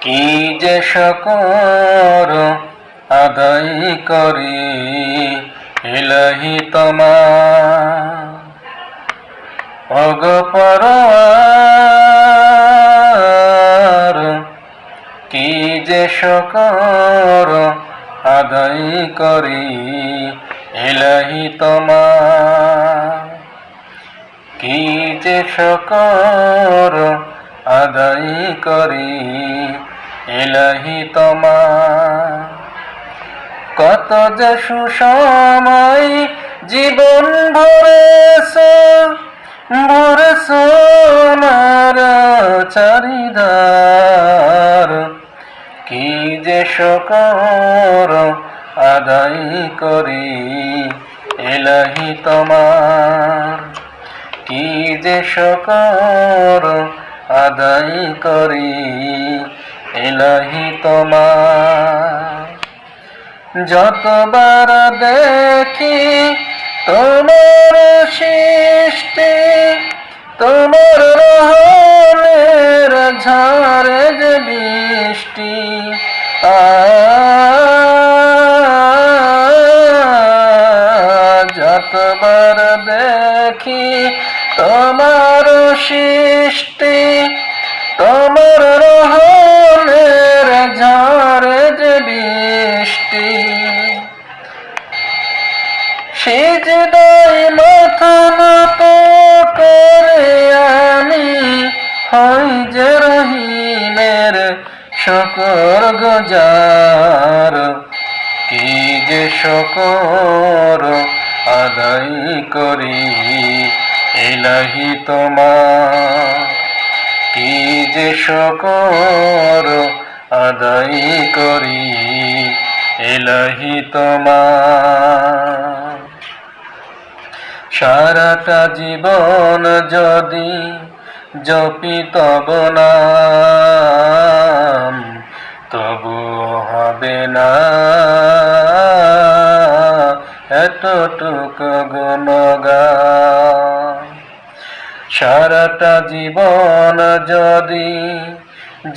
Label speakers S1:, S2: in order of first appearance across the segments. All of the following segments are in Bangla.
S1: কি যে শকর আদায় করি ইলাহি তোমার। ওগো পরওয়ার কি যে শকর আদায় করি ইলাহি তোমার। কি যে শকর আদায় করি ইলাহি তোমার। কত যে সুসময় জীবন ভরেছ আমার চারিধার। কি যে শকর আদায় করি ইলাহি তোমার। কি যে শকর আদায় করি ইলাহি তোমার। যতবার দেখি তোমার সৃষ্টি, তোমার রহমের ঝরে যে বৃষ্টি, যতবার দেখি তোমার সৃষ্টি, তোমার রহমের ঝরে যে বৃষ্টি, সিজদায় মাথা নত করে আমি হই যে রহিমের শকর গুজার। কি যে শকর আদায় করি ইলাহি তোমার। কি যে শকর আদায় করি ইলাহি তোমার। সারাটা জীবন যদি জপি তব নাম, তবু হবে না এতটুকু গুণগান। সারাটা জীবন যদি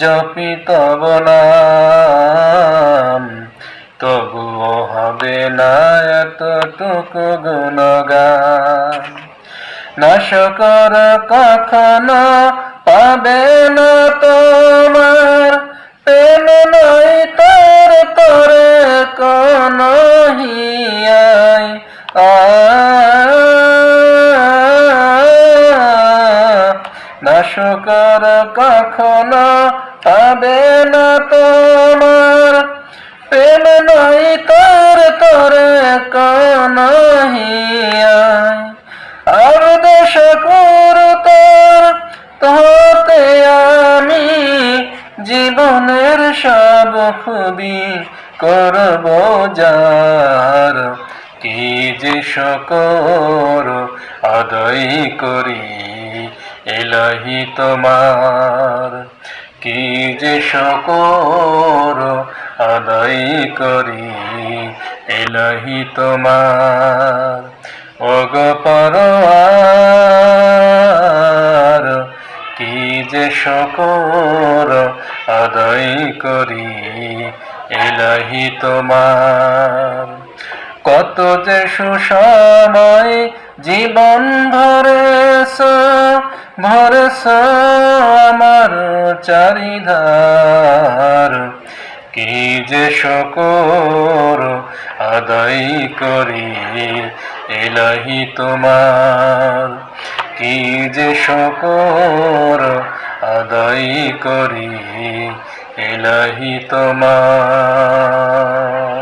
S1: জপি তব নাম, তবুও হবে না এতটুকু গুণগান। না শকর কখনো পাবে না তোমার, প্রেম নাই তার তরে কোন হিয়ায়। না শকর কখনো পাবে না তোমার, প্রেম নাই তার তরে কোন হিয়ায়। আর শকর তোতে আমি জীবনের সব খুবই করব যার। কি যে শকর আদায় করি ইলাহি তোমার। কি যে শকর আদায় করি ইলাহি তোমার। ওগো পরওয়ার কি যে শকর আদায় করি ইলাহি তোমার। কত যে সুসময় জীবন ভরেছ আমার চারিধার। কি যে শকর আদায় করি ইলাহি তোমার। কি যে শকর আদায় করি ইলাহি তোমার।